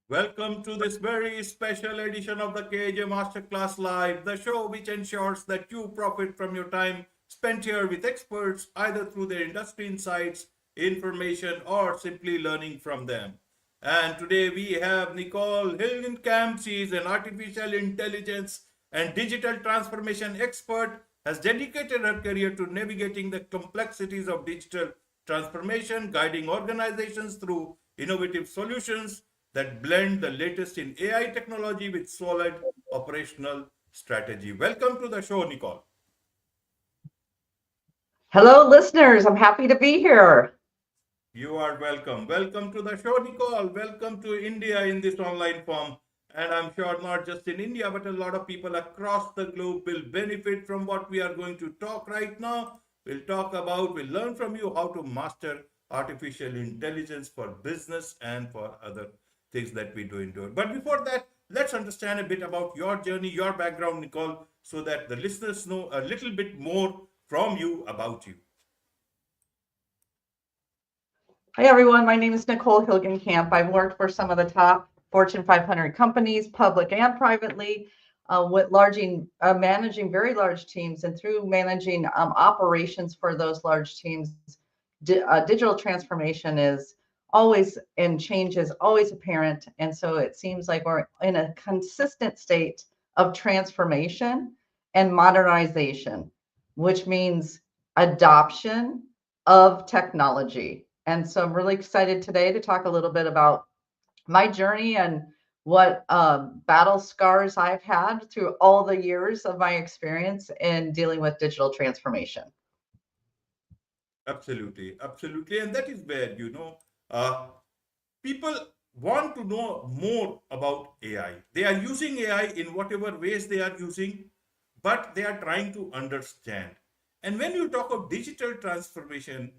Welcome to this very special edition of the KAJ Masterclass Live, the show which ensures that you profit from your time spent here with experts, either through their industry insights, information, or simply learning from them. And today we have Nicole Hilgenkamp. She is an artificial intelligence and digital transformation expert, has dedicated her career to navigating the complexities of digital transformation, guiding organizations through innovative solutions that blend the latest in AI technology with solid operational strategy. Welcome to the show, Nicole. Hello, listeners. I'm happy to be here. You are welcome. Welcome to the show, Nicole. Welcome to India in this online form. And I'm sure not just in India, but a lot of people across the globe will benefit from what we are going to talk right now. We'll learn from you how to master artificial intelligence for business and for other things that we do in it. But before that, let's understand a bit about your journey, your background, Nicole, so that the listeners know a little bit more from you about you. Hi, everyone. My name is Nicole Hilgenkamp. I've worked for some of the top Fortune 500 companies, public and privately, managing very large teams. And through managing operations for those large teams, digital transformation is always and change is always apparent. And so it seems like we're in a consistent state of transformation and modernization, which means adoption of technology. And so I'm really excited today to talk a little bit about my journey and what battle scars I've had through all the years of my experience in dealing with digital transformation. Absolutely, absolutely. And that is where, uh, people want to know more about AI. They are using AI in whatever ways they are using, but they are trying to understand. And when you talk of digital transformation,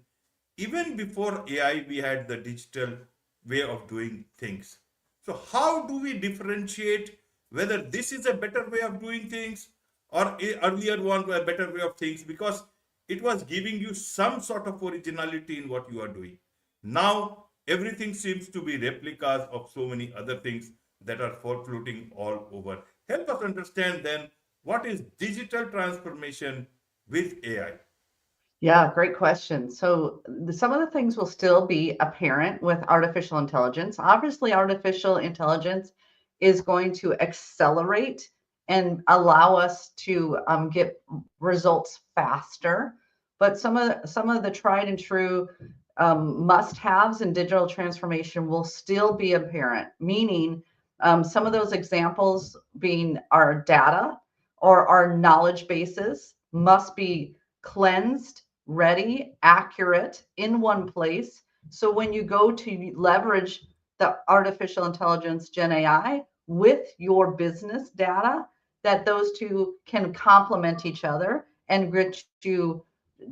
even before AI, we had the digital way of doing things. So, how do we differentiate whether this is a better way of doing things or earlier one a better way of things? Because it was giving you some sort of originality in what you are doing. Now, everything seems to be replicas of so many other things that are floating all over. Help us understand then what is digital transformation with AI. Yeah, great question. So some of the things will still be apparent with artificial intelligence. Obviously, artificial intelligence is going to accelerate and allow us to get results faster. But some of the tried and true must-haves in digital transformation will still be apparent. Meaning, some of those examples being our data or our knowledge bases must be cleansed, ready, accurate in one place. So when you go to leverage the artificial intelligence Gen AI with your business data, that those two can complement each other and get you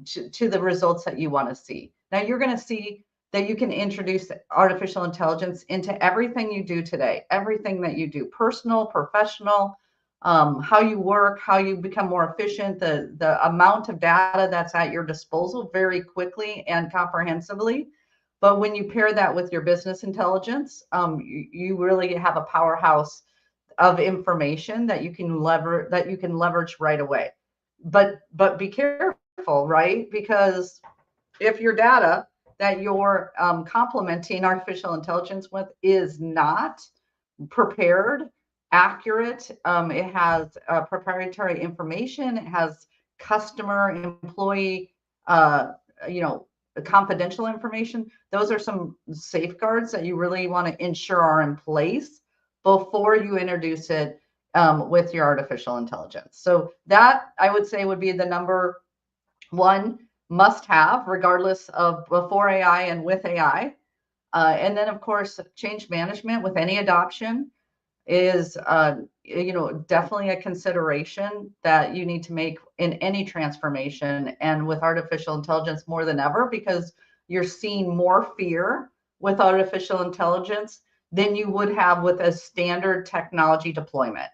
to the results that you want to see. Now you're going to see that you can introduce artificial intelligence into everything you do today, everything that you do, personal, professional, how you work, how you become more efficient, the amount of data that's at your disposal very quickly and comprehensively. But when you pair that with your business intelligence, you really have a powerhouse of information that you can leverage right away. But be careful, right? Because if your data that you're complementing artificial intelligence with is not prepared, accurate. It has proprietary information. It has customer, employee, uh, you know, confidential information. Those are some safeguards that you really want to ensure are in place before you introduce it with your artificial intelligence. So that I would say would be the number one must have, regardless of before AI and with AI. And then, of course, change management with any adoption is definitely a consideration that you need to make in any transformation, and with artificial intelligence more than ever, because you're seeing more fear with artificial intelligence than you would have with a standard technology deployment.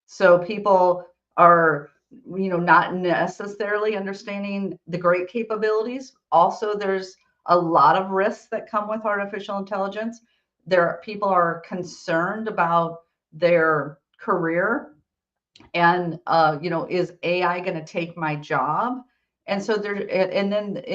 So people are not necessarily understanding the great capabilities. Also, there's a lot of risks that come with artificial intelligence. people are concerned about their career, and is AI going to take my job? And so there, and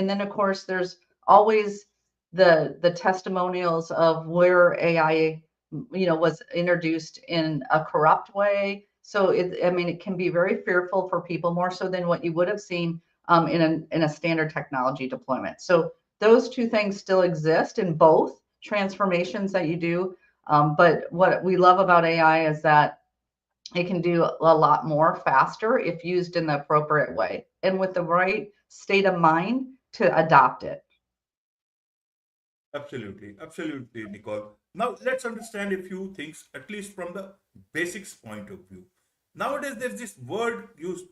then of course there's always the testimonials of where AI was introduced in a corrupt way. So I mean, it can be very fearful for people, more so than what you would have seen in a standard technology deployment. So those two things still exist in both transformations that you do. But what we love about AI is that it can do a lot more faster if used in the appropriate way and with the right state of mind to adopt it. Absolutely, absolutely, Nicole. Now let's understand a few things, at least from the basics point of view. Nowadays, there's this word used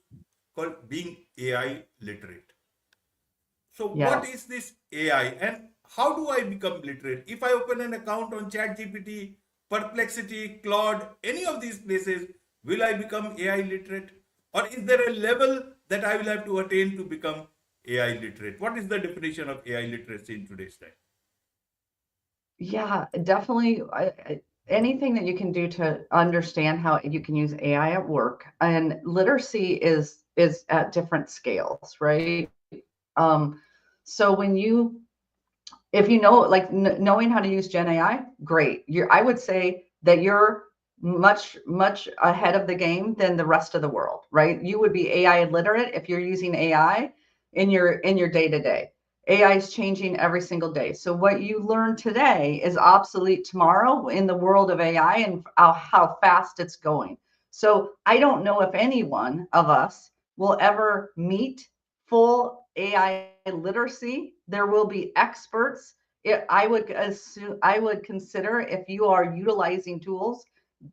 called being AI literate. So, what Yes. is this AI and how do I become literate? If I open an account on ChatGPT, Perplexity, Claude, any of these places, will I become AI literate? Or is there a level that I will have to attain to become AI literate? What is the definition of AI literacy in today's time? Yeah, definitely. Anything that you can do to understand how you can use AI at work, and literacy is at different scales, right? Um, so if you know, like knowing how to use Gen AI, great. I would say that you're much ahead of the game than the rest of the world, right? You would be AI literate if you're using AI in your day to day. AI is changing every single day. So what you learn today is obsolete tomorrow in the world of AI and how fast it's going. So I don't know if anyone of us will ever meet full AI literacy. There will be experts. I would consider, if you are utilizing tools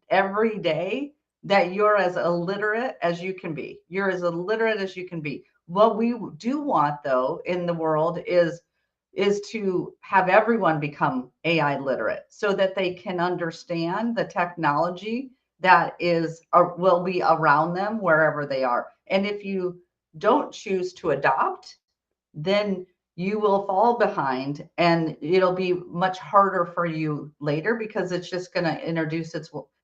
every day, that you're as illiterate as you can be. You're as illiterate as you can be. What we do want, though, in the world is to have everyone become AI literate so that they can understand the technology that is or will be around them wherever they are. And if you don't choose to adopt, then you will fall behind, and it'll be much harder for you later because it's just going to introduce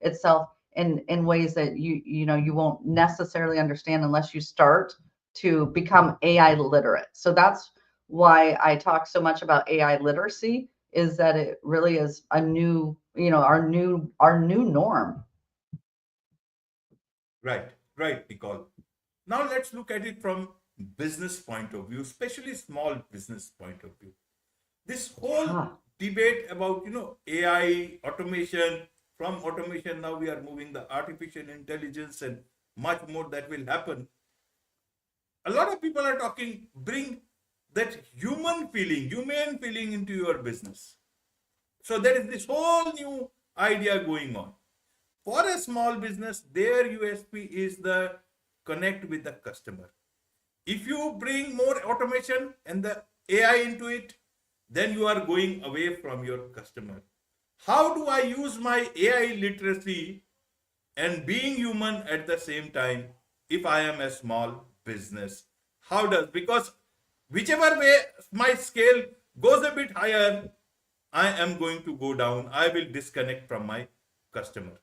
itself in ways that you won't necessarily understand unless you start to become AI literate. So that's why I talk so much about AI literacy, is that it really is a new, our new norm. Right, right, Nicole. Now let's look at it from business point of view, especially small business point of view. This whole Yeah. debate about AI automation, from automation now we are moving the artificial intelligence and much more that will happen. A lot of people are talking, bring that humane feeling into your business. So there is this whole new idea going on. For a small business, their USP is the connect with the customer. If you bring more automation and the AI into it, then you are going away from your customer. How do I use my AI literacy and being human at the same time if I am a small business? How does, because whichever way my scale goes a bit higher, I am going to go down. I will disconnect from my customer.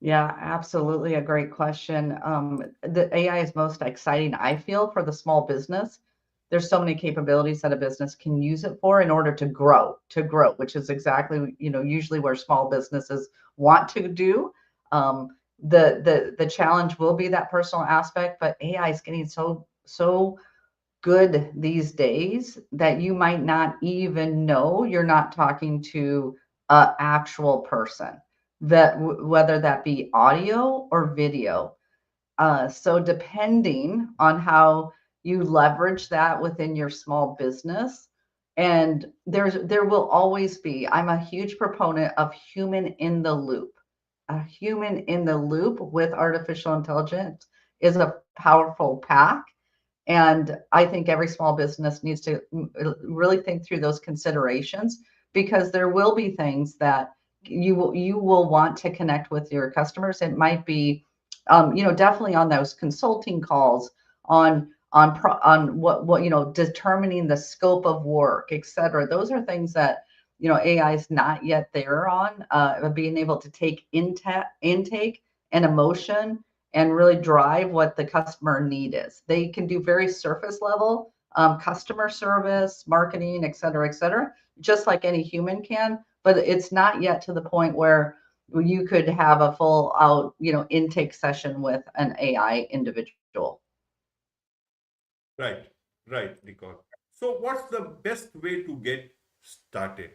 Yeah, absolutely. A great question. The AI is most exciting, I feel, for the small business. There's so many capabilities that a business can use it for in order to grow, which is exactly, usually where small businesses want to do. The challenge will be that personal aspect, but AI is getting so good these days that you might not even know you're not talking to an actual person, that whether that be audio or video. So depending on how you leverage that within your small business, and there will always be, I'm a huge proponent of human in the loop. A human in the loop with artificial intelligence is a powerful pack, and I think every small business needs to really think through those considerations, because there will be things that you will want to connect with your customers. It might be, definitely on those consulting calls, on what determining the scope of work, et cetera. Those are things that AI is not yet there on, being able to take intake and emotion and really drive what the customer need is. They can do very surface level customer service, marketing, et cetera, just like any human can, but it's not yet to the point where you could have a full out, intake session with an AI individual. Right, right, Nicole. So, what's the best way to get started?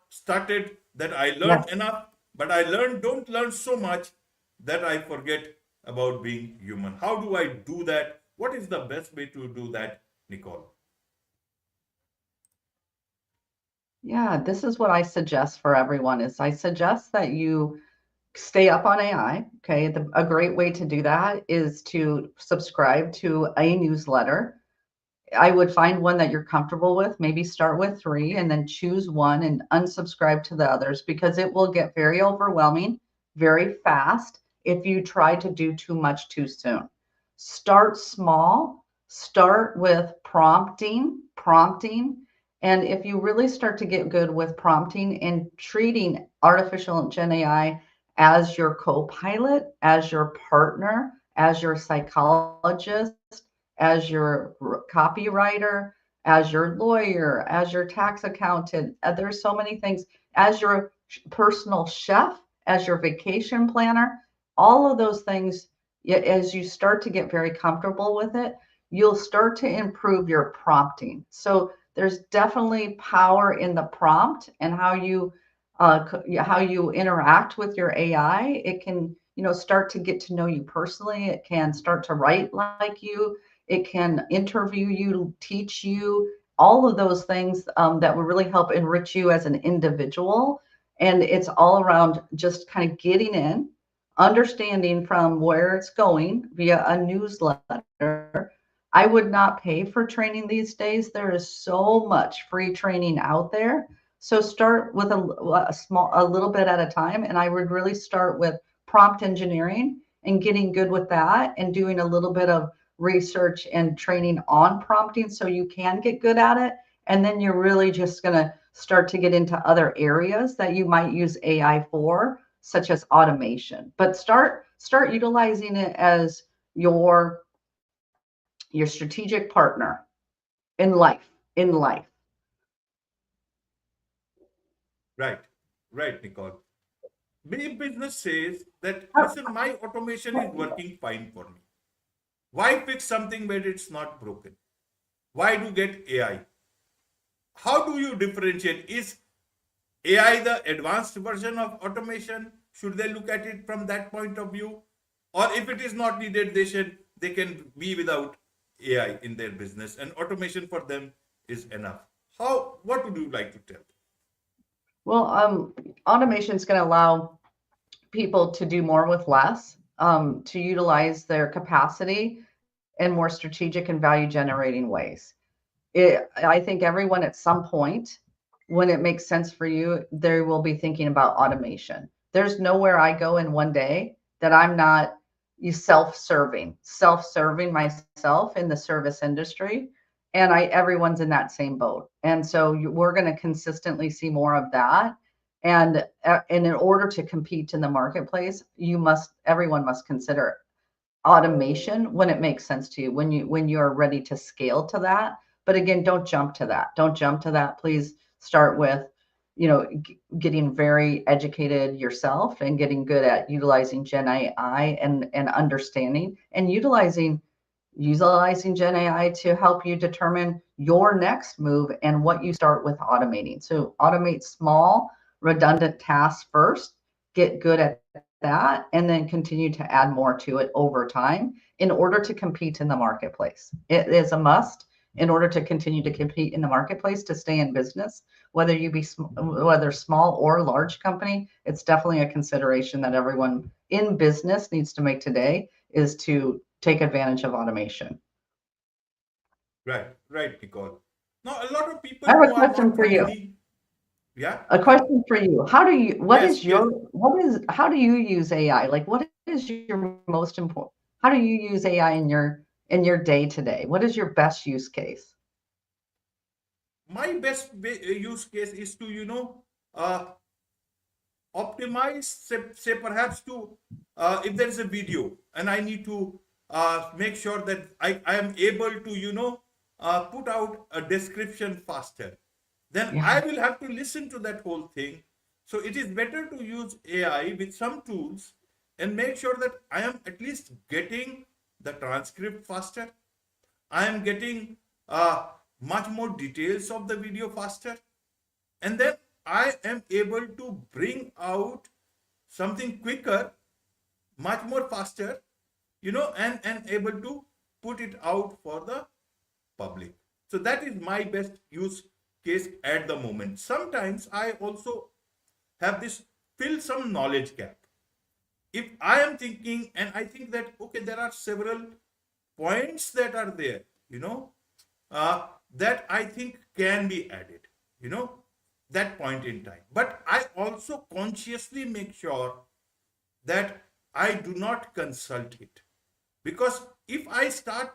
Started that I learned Yes. enough, but I don't learn so much that I forget about being human. How do I do that? What is the best way to do that, Nicole? Yeah, this is what I suggest for everyone is I suggest that you stay up on AI. Okay. A great way to do that is to subscribe to a newsletter. I would find one that you're comfortable with, maybe start with 3 and then choose one and unsubscribe to the others because it will get very overwhelming very fast if you try to do too much too soon. Start small, start with prompting. And if you really start to get good with prompting and treating artificial Gen AI as your co-pilot, as your partner, as your psychologist, as your copywriter, as your lawyer, as your tax accountant. There's so many things, as your personal chef, as your vacation planner, all of those things. As you start to get very comfortable with it, you'll start to improve your prompting. So there's definitely power in the prompt and how you interact with your AI. It can, start to get to know you personally. It can start to write like you. It can interview you, teach you, all of those things that will really help enrich you as an individual. And it's all around just kind of getting in, understanding from where it's going via a newsletter. I would not pay for training these days. There is so much free training out there. So start with a little bit at a time. And I would really start with prompt engineering and getting good with that and doing a little bit of research and training on prompting so you can get good at it. And then you're really just going to start to get into other areas that you might use AI for, such as automation. But start utilizing it as your your strategic partner in life. In life. Right, right, Nicole. Many business says that, Oh, listen, my automation is working fine for me. Why fix something where it's not broken? Why do get AI? How do you differentiate? Is AI the advanced version of automation? Should they look at it from that point of view? Or if it is not needed, they can be without AI in their business and automation for them is enough. What would you like to tell? well, automation is going to allow people to do more with less, to utilize their capacity in more strategic and value generating ways. I think everyone at some point, when it makes sense for you, they will be thinking about automation. There's nowhere I go in one day that I'm not self-serving myself in the service industry. And everyone's in that same boat. And so we're going to consistently see more of that. And in order to compete in the marketplace, everyone must consider automation when it makes sense to you, when you're ready to scale to that. But again, don't jump to that. Please start with getting very educated yourself and getting good at utilizing Gen AI and understanding and utilizing Gen AI to help you determine your next move and what you start with automating. So automate small redundant tasks first, get good at that, and then continue to add more to it over time in order to compete in the marketplace. It is a must in order to continue to compete in the marketplace to stay in business, whether small or large company. It's definitely a consideration that everyone in business needs to make today is to take advantage of automation. Right, right, Nicole. Now, a lot of people I have a who are question not for you. really, yeah, A yeah, question for you. yes, yes. How do you use AI? Like, what is your most important, how do you use AI in your day today? What is your best use case? My best use case is to, uh, optimize, say perhaps to, if there is a video and I need to make sure that I am able to, put out a description faster, then I Yeah. will have to listen to that whole thing. So it is better to use AI with some tools and make sure that I am at least getting the transcript faster. I am getting much more details of the video faster, and then I am able to bring out something quicker, much more faster, and able to put it out for the public. So that is my best use case at the moment. Sometimes I also have this fill some knowledge gap. If I am thinking and I think that, okay, there are several points that are there, that I think can be added, you know, that point in time. But I also consciously make sure that I do not consult it. Because if I start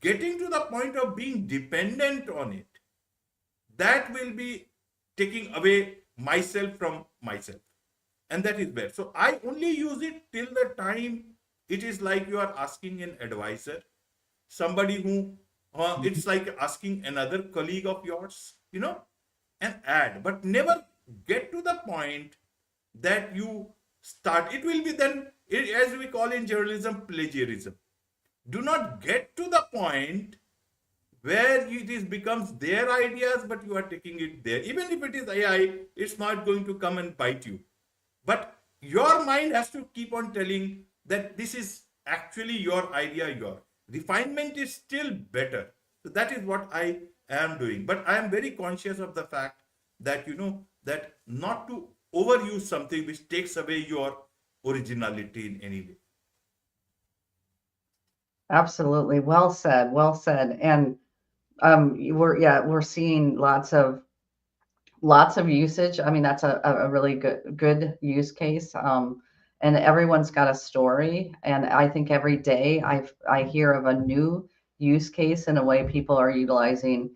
getting to the point of being dependent on it, that will be taking away myself from myself. And that is bad. So I only use it till the time it is like you are asking an advisor, somebody who, it's like asking another colleague of yours, and add, but never get to the point that you start. It will be then, as we call in journalism, plagiarism. Do not get to the point where it is becomes their ideas, but you are taking it there. Even if it is AI, it's not going to come and bite you. But your mind has to keep on telling that this is actually your idea, your refinement is still better. So that is what I am doing. But I am very conscious of the fact that, that not to overuse something which takes away your originality in any way. Absolutely. Well said. Well said. And we're seeing lots of usage. I mean, that's a really good use case. And everyone's got a story. And I think every day I hear of a new use case in a way people are utilizing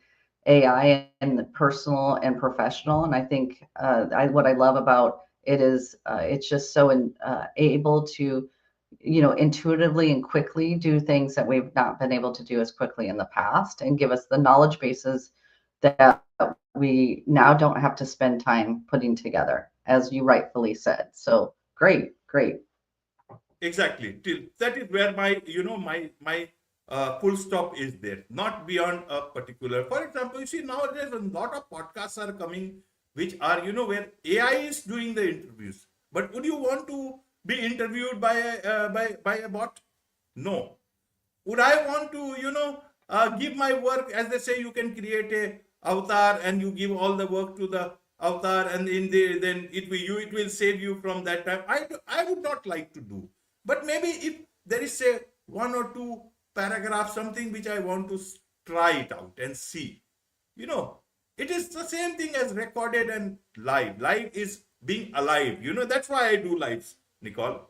AI in the personal and professional. And I think what I love about it is it's just so able to intuitively and quickly do things that we've not been able to do as quickly in the past and give us the knowledge bases that we now don't have to spend time putting together, as you rightfully said. So great, great. Exactly. That is where my, my full stop is there, not beyond a particular. For example, you see nowadays a lot of podcasts are coming, which are, where AI is doing the interviews. But would you want to be interviewed by a bot? No. Would I want to, give my work, as they say, you can create a avatar and you give all the work to the avatar, and in the then it will save you from that time. I would not like to do. But maybe if there is a one or two paragraph, something which I want to try it out and see, you know, it is the same thing as recorded and live. Live is being alive. That's why I do lives, Nicole.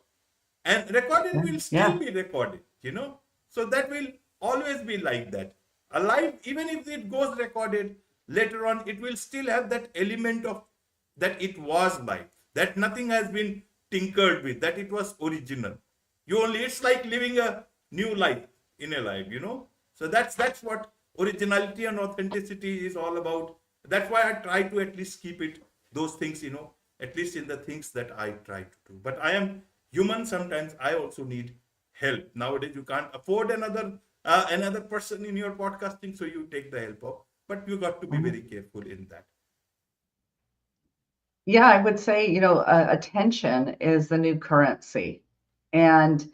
And recorded will still Yeah. be recorded, so that will always be like that. Alive, even if it goes recorded later on, it will still have that element of that it was live, that nothing has been tinkered with, that it was original. You only, it's like living a new life in a life, so that's what originality and authenticity is all about. That's why I try to at least keep it, those things, at least in the things that I try to do. But I am human. Sometimes I also need help. Nowadays you can't afford another person in your podcasting, so you take the help of, but you got to be very careful in that. Yeah, I would say, attention is the new currency. And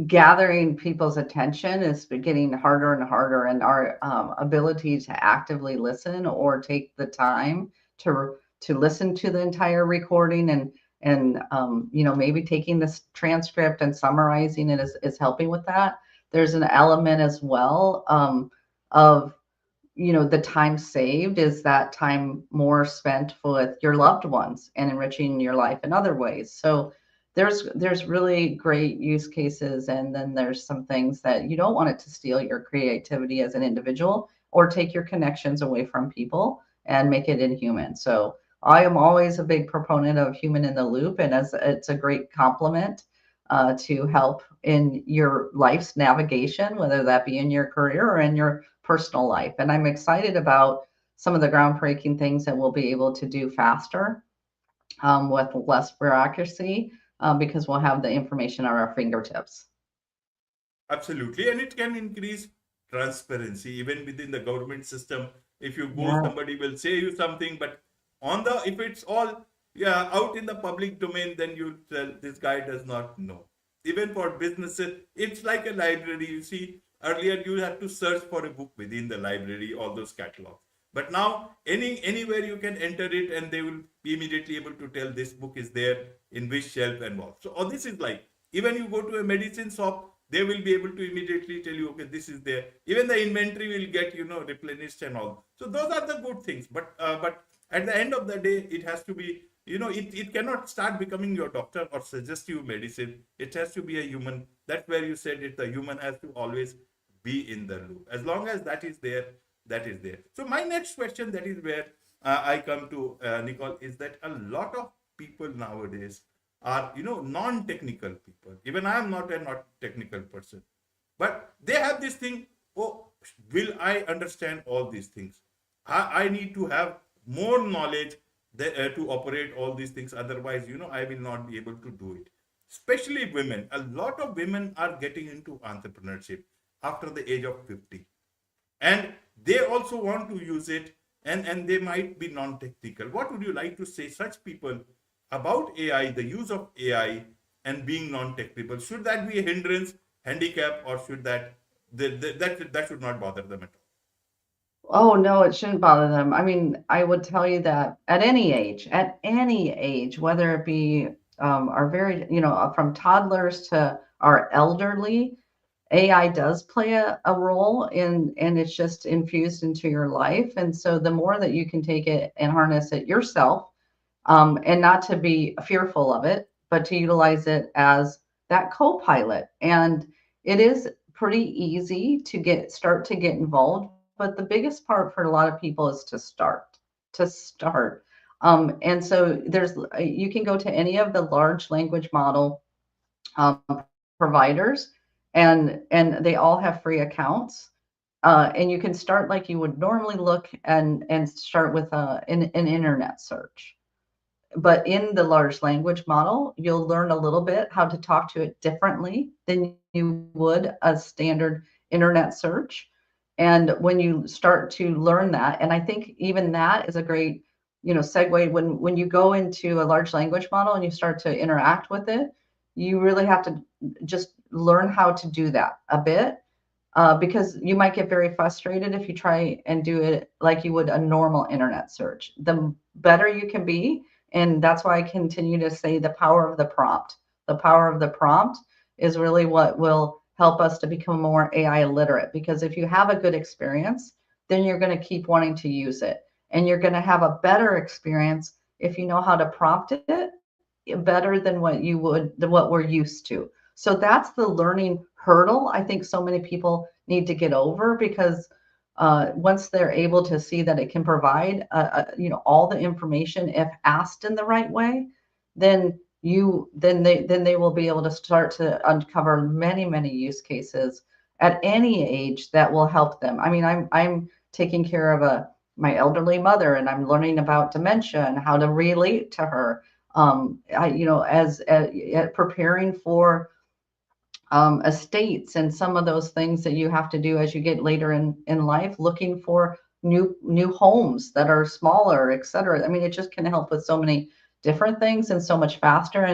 gathering people's attention is getting harder and harder. And our ability to actively listen or take the time to listen to the entire recording and maybe taking this transcript and summarizing it is helping with that. There's an element as well of the time saved is that time more spent with your loved ones and enriching your life in other ways. So there's really great use cases, and then there's some things that you don't want it to steal your creativity as an individual or take your connections away from people and make it inhuman. So I am always a big proponent of human in the loop, and as it's a great complement to help in your life's navigation, whether that be in your career or in your personal life. And I'm excited about some of the groundbreaking things that we'll be able to do faster with less bureaucracy because we'll have the information at our fingertips. Absolutely, and it can increase transparency even within the government system. If you go, Yeah. somebody will say you something, but on the if it's all yeah out in the public domain, then you tell this guy does not know. Even for businesses, it's like a library. You see, earlier you had to search for a book within the library, all those catalogs. But now anywhere you can enter it, and they will be immediately able to tell this book is there in which shelf and what. So all this is like, even you go to a medicine shop, they will be able to immediately tell you, okay, this is there. Even the inventory will get, replenished and all. So those are the good things. But at the end of the day, it has to be, it cannot start becoming your doctor or suggest you medicine. It has to be a human. That's where you said it. The human has to always be in the loop. As long as that is there, that is there. So my next question, that is where I come to, Nicole, is that a lot of people nowadays are, non-technical people. Even I am not a not technical person, but they have this thing. Oh, will I understand all these things? I need to have more knowledge to operate all these things. Otherwise, I will not be able to do it. Especially women. A lot of women are getting into entrepreneurship after the age of 50, and they also want to use it, and they might be non-technical. What would you like to say such people about AI, the use of AI, and being non-technical? Should that be a hindrance, handicap, or should that should not bother them at all? Oh, no, it shouldn't bother them. I mean, I would tell you that at any age, whether it be our very, from toddlers to our elderly, AI does play a role in, and it's just infused into your life. And so the more that you can take it and harness it yourself, and not to be fearful of it, but to utilize it as that co-pilot. And it is pretty easy to start to get involved. But the biggest part for a lot of people is to start. And so you can go to any of the large language model providers, and they all have free accounts. And you can start like you would normally look and start with an internet search. But in the large language model, you'll learn a little bit how to talk to it differently than you would a standard internet search. And when you start to learn that, and I think even that is a great, segue when you go into a large language model and you start to interact with it, you really have to just learn how to do that a bit, because you might get very frustrated if you try and do it like you would a normal internet search. The better you can be, and that's why I continue to say the power of the prompt. The power of the prompt is really what will help us to become more AI literate, because if you have a good experience, then you're going to keep wanting to use it. And you're going to have a better experience if you know how to prompt it better than what we're used to. So that's the learning hurdle I think so many people need to get over, because once they're able to see that it can provide all the information if asked in the right way, then they will be able to start to uncover many use cases at any age that will help them. I mean, I'm taking care of my elderly mother, and I'm learning about dementia and how to relate to her. As preparing for estates and some of those things that you have to do as you get later in life, looking for new homes that are smaller, et cetera. I mean, it just can help with so many different things and so much faster,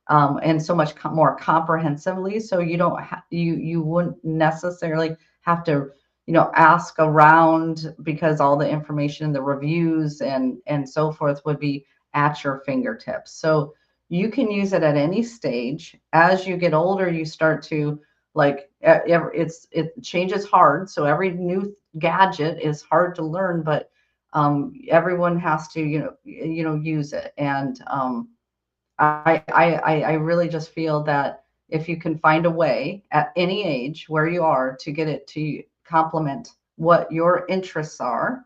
and so much more comprehensively. So you don't you wouldn't necessarily have to ask around, because all the information, the reviews and so forth would be at your fingertips. So you can use it at any stage. As you get older, you start to like it changes hard. So every new gadget is hard to learn, but everyone has to use it. And I really just feel that if you can find a way at any age where you are to get it to complement what your interests are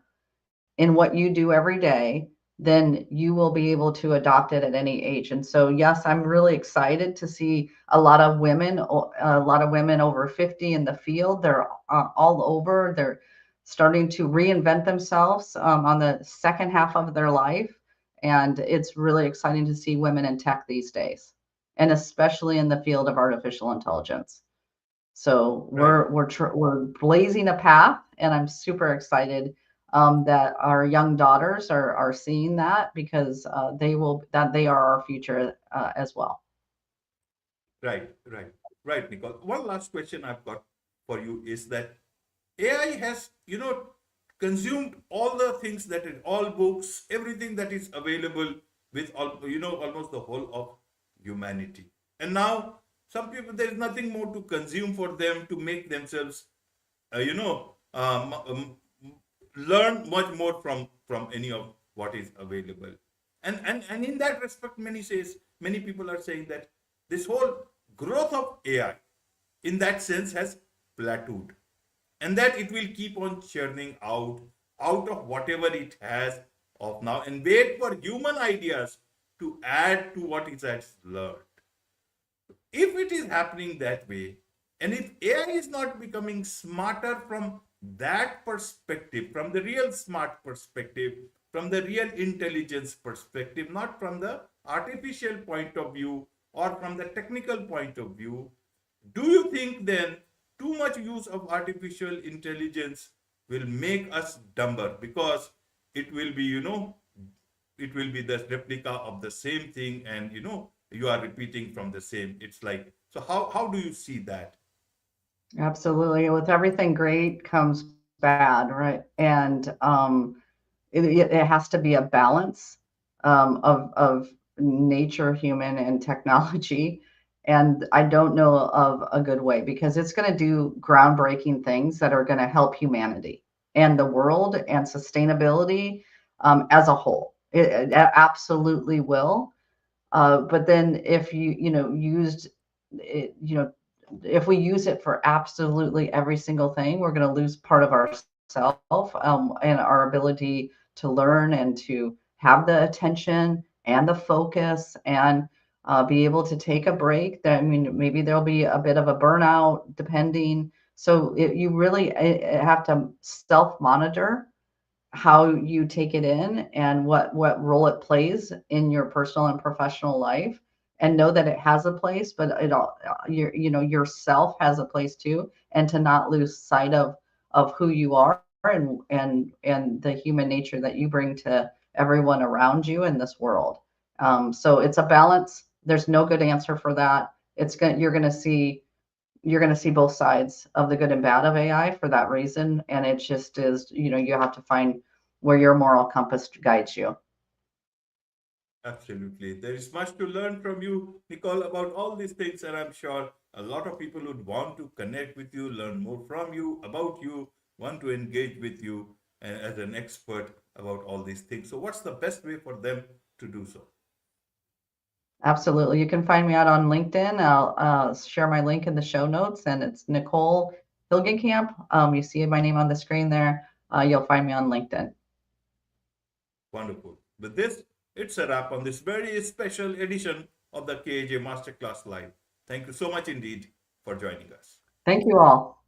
in what you do every day, then you will be able to adopt it at any age. And so, yes, I'm really excited to see a lot of women over 50 in the field. They're all over. They're starting to reinvent themselves on the second half of their life. And it's really exciting to see women in tech these days, and especially in the field of artificial intelligence. So Right. we're blazing a path, and I'm super excited that our young daughters are seeing that, because they are our future as well. Right, right, right, Nicole. One last question I've got for you is that AI has, consumed all the things that is all books, everything that is available with all, almost the whole of humanity. And now some people, there is nothing more to consume for them to make themselves, uh, you know, um, um, learn much more from any of what is available. And in that respect, many people are saying that this whole growth of AI in that sense has plateaued, and that it will keep on churning out of whatever it has of now, and wait for human ideas to add to what it has learned. If it is happening that way, and if AI is not becoming smarter from that perspective, from the real smart perspective, from the real intelligence perspective, not from the artificial point of view or from the technical point of view, do you think then too much use of artificial intelligence will make us dumber, because it will be, it will be the replica of the same thing, and you are repeating from the same. It's like, so how do you see that? Absolutely. With everything great comes bad, right? And it has to be a balance of nature, human, and technology. And I don't know of a good way, because it's going to do groundbreaking things that are going to help humanity and the world and sustainability as a whole. It absolutely will. But then if used it, if we use it for absolutely every single thing, we're going to lose part of ourself and our ability to learn and to have the attention and the focus and be able to take a break. That, I mean, maybe there'll be a bit of a burnout depending. So you really have to self monitor how you take it in and what role it plays in your personal and professional life, and know that it has a place, but it all yourself has a place too, and to not lose sight of who you are and the human nature that you bring to everyone around you in this world. So it's a balance. There's no good answer for that. It's going you're going to see both sides of the good and bad of AI for that reason. And it just is, you have to find where your moral compass guides you. Absolutely. There is much to learn from you, Nicole, about all these things, and I'm sure a lot of people would want to connect with you, learn more from you, about you, want to engage with you as an expert about all these things. So, what's the best way for them to do so? Absolutely. You can find me out on LinkedIn. I'll share my link in the show notes, and it's Nicole Hilgenkamp. You see my name on the screen there. You'll find me on LinkedIn. Wonderful. With this, it's a wrap on this very special edition of the KAJ Masterclass Live. Thank you so much indeed for joining us. Thank you all.